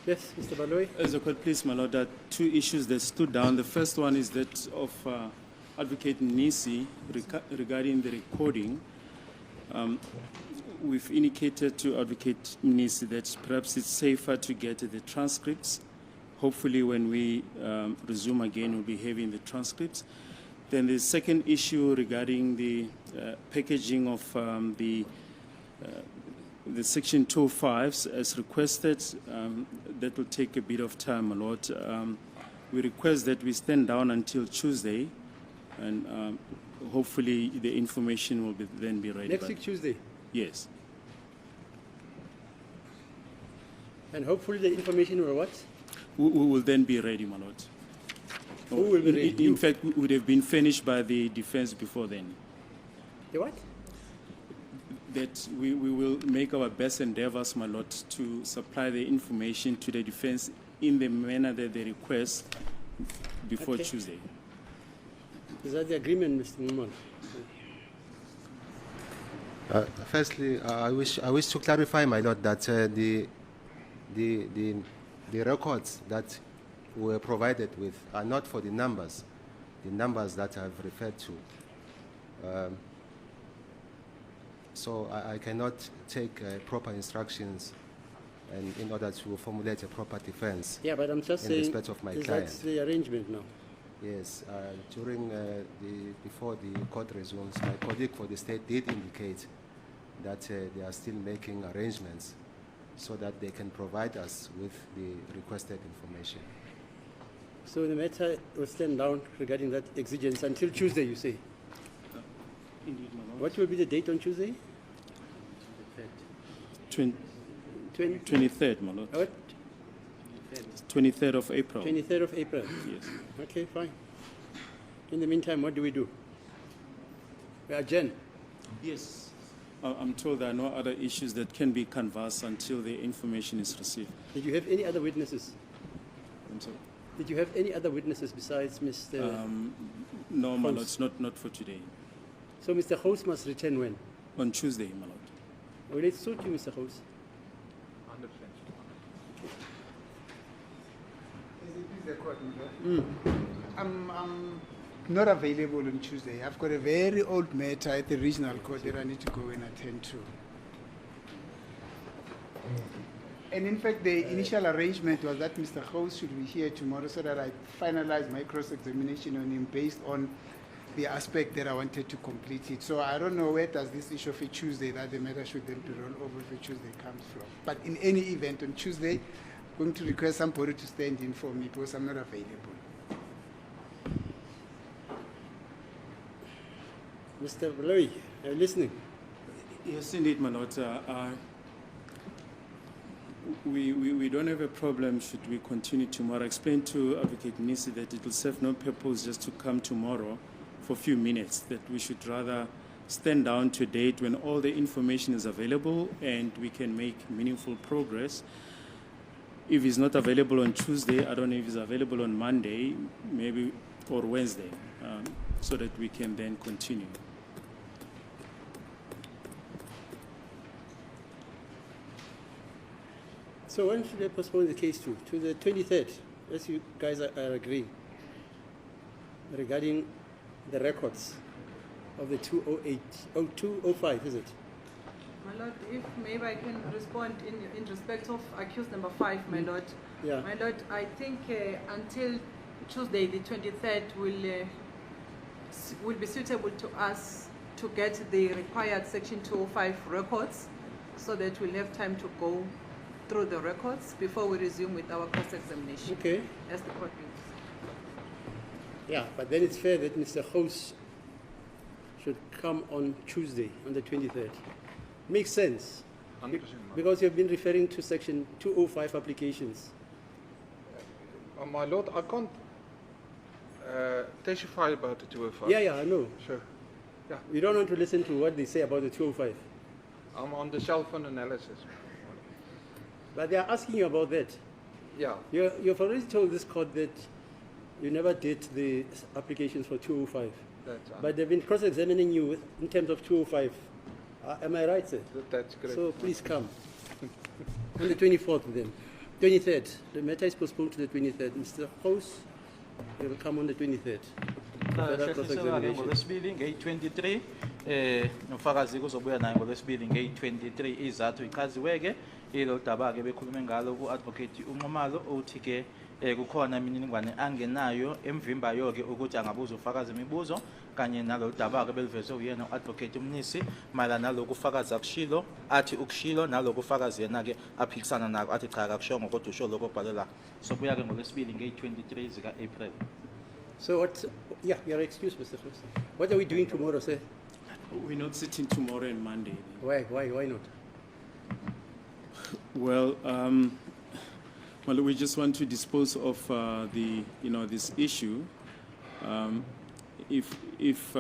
Yes, Mr. Baloyi. As a court, please, my lord, there are two issues that stood down. The first one is that of Advocate Nisi regarding the recording. We've indicated to Advocate Nisi that perhaps it's safer to get the transcripts. Hopefully when we resume again, we'll be having the transcripts. Then the second issue regarding the packaging of the Section 205s as requested, that will take a bit of time, my lord. We request that we stand down until Tuesday, and hopefully the information will then be ready. Next week, Tuesday? Yes. And hopefully the information will what? We will then be ready, my lord. Who will be ready? In fact, we would have been finished by the defense before then. The what? That we will make our best endeavors, my lord, to supply the information to the defense in the manner that they request before Tuesday. Is that the agreement, Mr. Muman? Firstly, I wish to clarify, my lord, that the records that were provided with are not for the numbers that I've referred to. So I cannot take proper instructions and in order to formulate a proper defense. Yeah, but I'm just in saying, respect of my client. That's the arrangement now. Yes, before the court resumes, my colleague for the state did indicate that they are still making arrangements so that they can provide us with the requested information. So the matter will stand down regarding that exigence until Tuesday, you say? Indeed, my lord. What will be the date on Tuesday? 23rd, my lord. What? 23rd of April. 23rd of April? Yes. Okay, fine. In the meantime, what do? We adjourn. Yes. I'm told there are no other issues that can be canvassed until the information is received. Did you have any other witnesses? I'm sorry? Did you have any other witnesses besides Mr. No, my lord, not for today. So Mr. House must return when? On Tuesday, my lord. Will it suit you, Mr. House? 100%. I'm not available on Tuesday. I've got a very old matter at the regional court that I need to go and attend to. And in fact, the initial arrangement was that Mr. House should be here tomorrow so that I finalize my cross-examination on him based on the aspect that I wanted to complete it. So I don't know where does this issue of a Tuesday that the matter should then be rolled over if a Tuesday comes from. But in any event, on Tuesday, I'm going to request somebody to stand in for me because I'm not available. Mr. Baloyi, are you listening? Yes, indeed, my lord. We don't have a problem should we continue tomorrow. I explained to Advocate Nisi that it will serve no purpose just to come tomorrow for a few minutes, that we should rather stand down to a date when all the information is available and we can make meaningful progress. If it's not available on Tuesday, I don't know if it's available on Monday, maybe, or Wednesday, so that we can then continue. So when should I postpone the case to? To the 23rd, as you guys are agreeing, regarding the records of the 205, is it? My lord, if maybe I can respond in respect of accused number 5, my lord. Yeah. My lord, I think until Tuesday, the 23rd, will be suitable to us to get the required Section 205 records so that we'll have time to go through the records before we resume with our cross-examination. Okay. As the court wills. Yeah, but then it's fair that Mr. House should come on Tuesday, on the 23rd. Makes sense. 100%. Because you've been referring to Section 205 applications. My lord, I can't testify about the 205. Yeah, I know. Sure. Yeah. You don't want to listen to what they say about the 205. I'm on the cell phone analysis. But they are asking you about that. Yeah. You've already told this court that you never did the applications for 205. But they've been cross-examining you in terms of 205. Am I right, sir? That's correct. So please come. On the 24th then. 23rd. The matter is postponed to the 23rd. Mr. House will come on the 23rd. Further cross-examination. ngolwesibili ngeyi-23 nomfakazi kuzobuya naye ngolwesibili ngeyi-23 izathu ichaziweke ilo daba-ke bekhulume ngalo ku-advocate uNxumalo uthi-ke kukhona imininingwane angenayo emvimbayo-ke ukuthi angabuza ufakazi imibuzo kanye nalo daba-ke belivezwe uyena u-advocate Mnisi mayelana naloku ufakazi akushilo athi ukushilo naloku ufakazi yena-ke aphikisana nako athi cha kakushongo kodwa usho lokho obhalela so buya-ke ngolwesibili ngeyi-23 zika-April. So what, yeah, you're excused, Mr. House. What are we doing tomorrow, sir? We're not sitting tomorrow and Monday. Why not? Well, we just want to dispose of this issue. If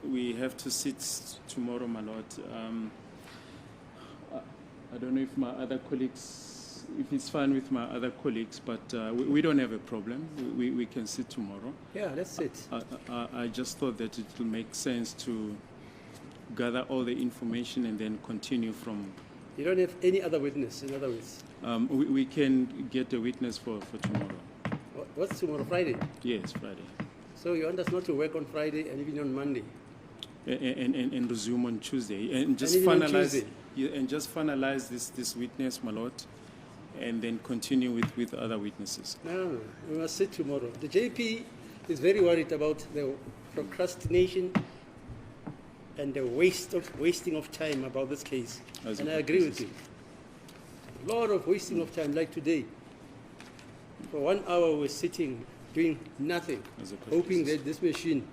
we have to sit tomorrow, my lord, I don't know if my other colleagues, if it's fine with my other colleagues, but we don't have a problem. We can sit tomorrow. Yeah, let's sit. I just thought that it will make sense to gather all the information and then continue from. You don't have any other witness, in other words. We can get a witness for tomorrow. What's tomorrow, Friday? Yes, Friday. So you want us not to work on Friday and even on Monday? And resume on Tuesday and just And even on finalize Tuesday? and just finalize this witness, my lord, and then continue with other witnesses. No, we must sit tomorrow. The JP is very worried about the procrastination and the wasting of time about this case. As And a I agree with you. A lot of wasting of time, like today. For 1 hour we're sitting, doing nothing, As a court hoping basis. that this machine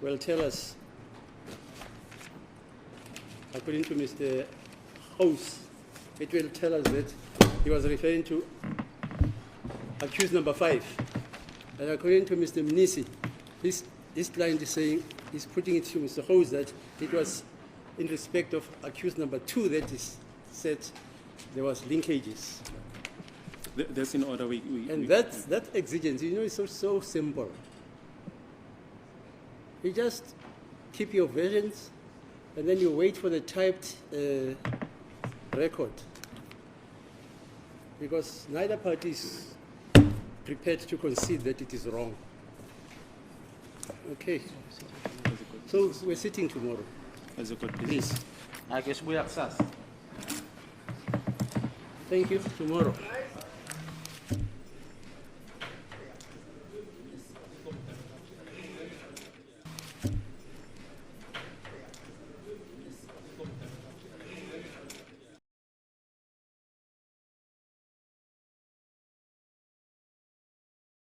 will tell us, according to Mr. House, it will tell us that he was referring to accused number 5. And according to Mr. Mnisi, this client is saying, he's putting it to Mr. House that it was in respect of accused number 2 that is said there was linkages. That's in order. And that exigence, you know, is so simple. You just keep your versions, and then you wait for the typed record. Because neither party is prepared to concede that it is wrong. Okay. So we're sitting tomorrow. as a court Please. basis. Ake sibuya kusasa. Thank you. Tomorrow.